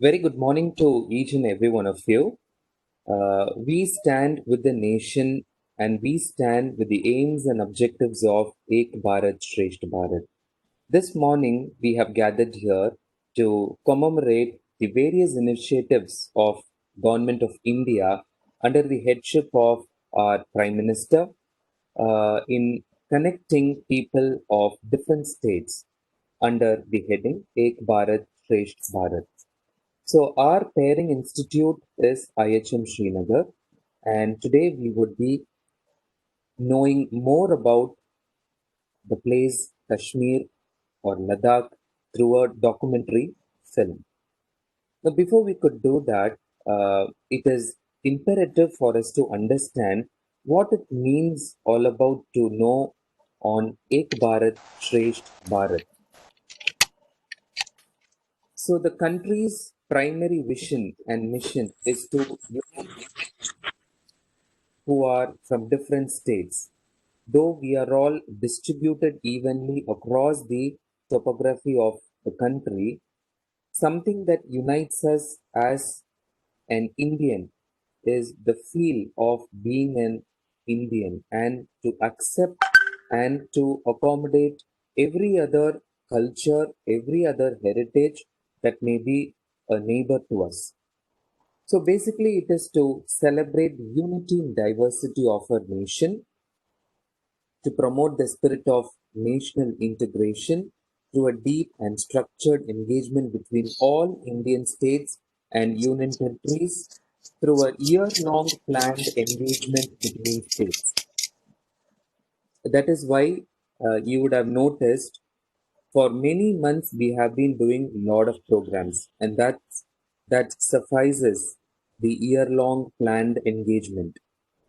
Very good morning to each and every one of you. We stand with the nation and we stand with the aims and objectives of Ek Bharat Shreshtha Bharat. This morning, we have gathered here to commemorate the various initiatives of Government of India under the headship of our Prime Minister in connecting people of different states under the heading Ek Bharat Shreshtha Bharat. So our pairing institute is IHM Srinagar, and today we would be knowing more about the place Kashmir or Ladakh through a documentary film. Now, before we could do that, it is imperative for us to understand what it means all about to know on Ek Bharat Shresht Bharat. So the country's primary vision and mission is to unite who are from different states. Though we are all distributed evenly across the topography of the country, something that unites us as an Indian is the feel of being an Indian and to accept and to accommodate every other culture, every other heritage that may be a neighbor to us. So basically, it is to celebrate the unity and diversity of our nation, to promote the spirit of national integration through a deep and structured engagement between all Indian states and union territories through a year-long planned engagement between states. That is why you would have noticed for many months we have been doing a lot of programs, and that suffices the year-long planned engagement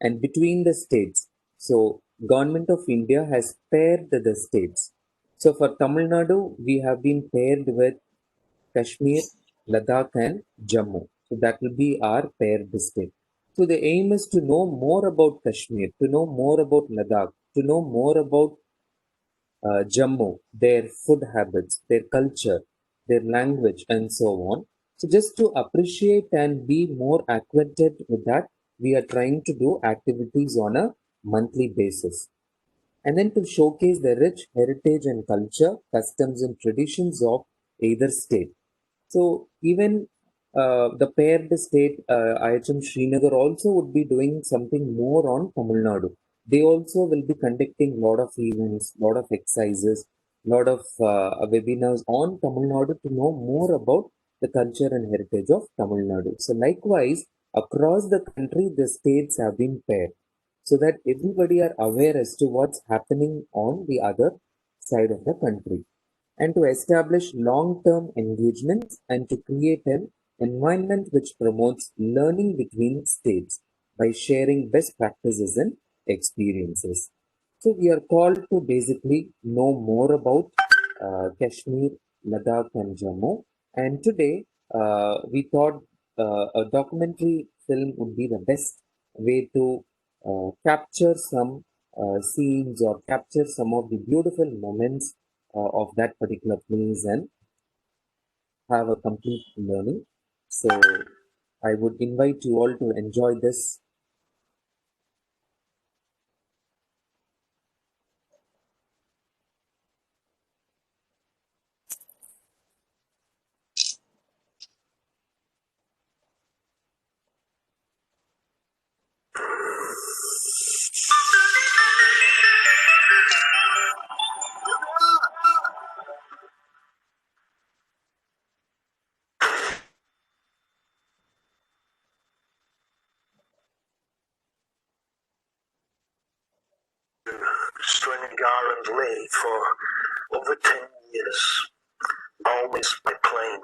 and between the states. So Government of India has paired the states. So for Tamil Nadu, we have been paired with Kashmir, Ladakh, and Jammu. So that will be our paired state. So the aim is to know more about Kashmir, to know more about Ladakh, to know more about Jammu, their food habits, their culture, their language, and so on. So, just to appreciate and be more acquainted with that, we are trying to do activities on a monthly basis. And then to showcase the rich heritage and culture, customs, and traditions of either state. So even the paired state, IHM Srinagar also would be doing something more on Tamil Nadu. They also will be conducting a lot of events, lot of exercises, lot of webinars on Tamil Nadu to know more about the culture and heritage of Tamil Nadu. So likewise, across the country, the states have been paired so that everybody are aware as to what's happening on the other side of the country and to establish long-term engagements and to create an environment which promotes learning between states by sharing best practices and experiences. So we are called to basically know more about Kashmir, Ladakh, and Jammu. And today we thought a documentary film would be the best way to capture some scenes or capture some of the beautiful moments of that particular place and have a complete learning. So I would invite you all to enjoy this. Srinagar and Leh for over 10 years, always by plane.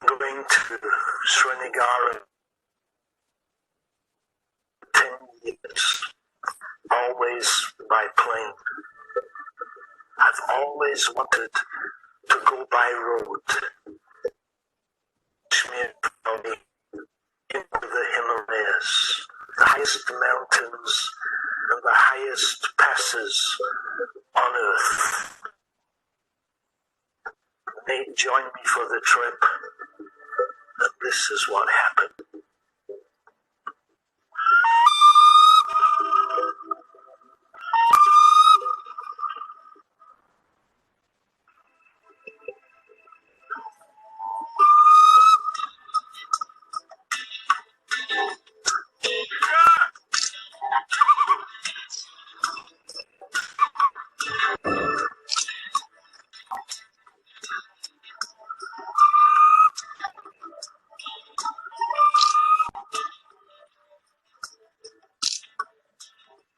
Going to Srinagar 10 It's always by plane. I've always wanted to go by road. Kashmir Valley, into the Himalayas, the highest mountains and the highest passes on earth. They joined me for the trip, and this is what happened.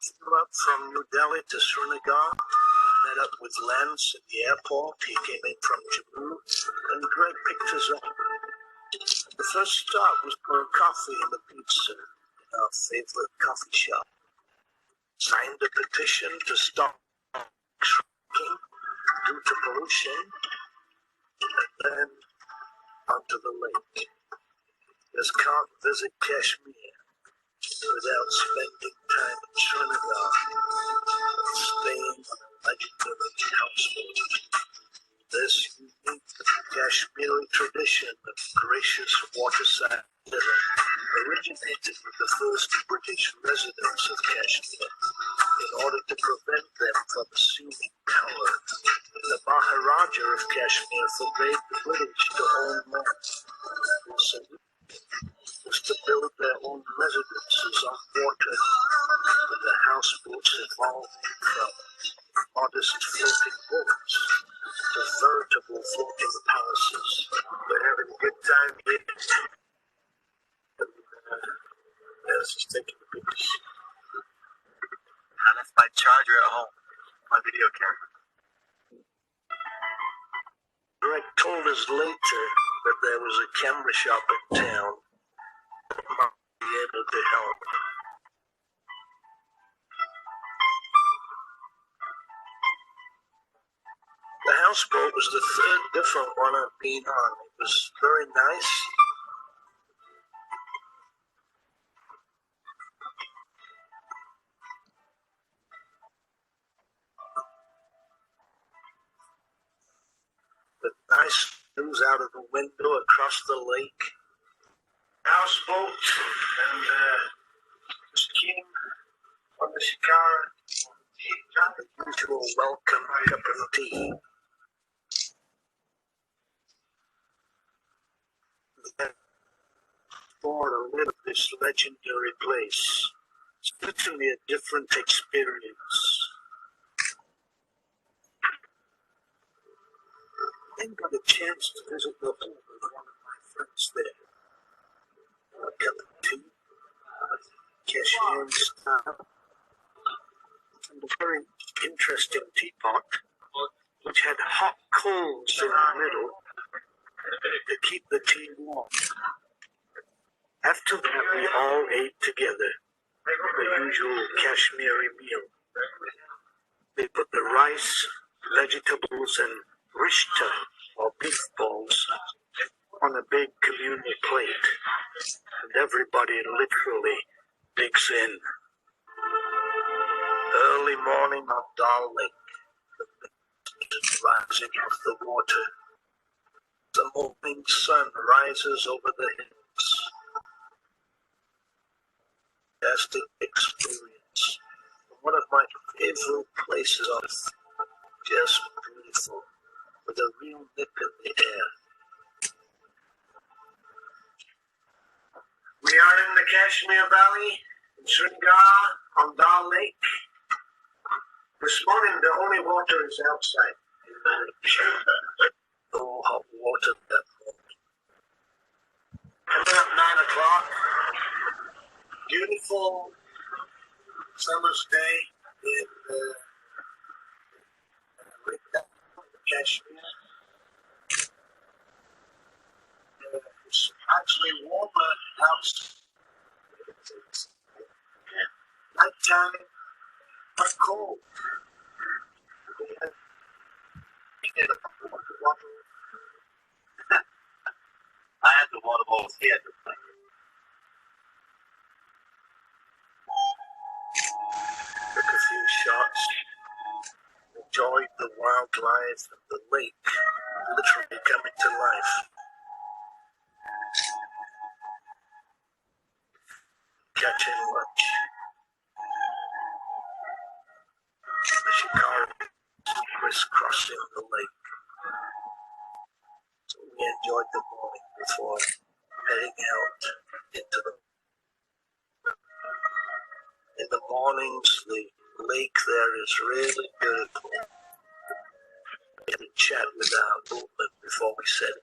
Flew up from New Delhi to Srinagar, met up with Lance at the airport. He came in from Jammu, and Greg picked us up. The first stop was for a coffee and a pizza in our favorite coffee shop. Signed a petition to stop trucking due to pollution, and then onto the lake. Just can't visit Kashmir without spending time in Srinagar and staying on a legendary houseboat. This unique Kashmiri tradition of gracious waterside living originated with the first British residents of Kashmir in order to prevent them from assuming power. The Maharaja of Kashmir forbade the British to own land. Their solution was to build their own residences on water, with the houseboats evolving from modest floating boats to veritable floating palaces. We're having a good time here. Let's just take a picture. I left my charger at home, my video camera. Greg told us later that there was a camera shop in town that might be able to help. The houseboat was the third different one I've been on. It was very nice. With nice views out of the window across the lake. Houseboat, and just came on the shikara. The usual welcome cup of tea. Then for a little of this legendary place. It's literally a different experience. I then got a chance to visit the home with one of my friends there. A cup of tea, Kashmiri style, and a very interesting teapot, which had hot coals in the middle to keep the tea warm. After that, we all ate together, the usual Kashmiri meal. They put the rice, vegetables, and rishta, or beef balls, on a big communal plate, and everybody literally digs in. Early morning on Dal Lake, the mist is rising off the water. The morning sun rises over the hills. Fantastic experience. One of my favorite places on earth. Just beautiful, with a real nip in the air. We are in the Kashmir Valley, in Srinagar, on Dal Lake. This morning, the only water is outside. No hot water that morning. About 9 o'clock. Beautiful summer's day in Kashmir. It's actually warmer outside. time, but cold. We had water. I had the water balls here. Took a few shots, enjoyed the wildlife and the lake literally coming to life. Catching lunch. The shikari crisscrossing the lake. So we enjoyed the morning before heading out into the. In the mornings, the lake there is really beautiful. We had a chat with our movement before we set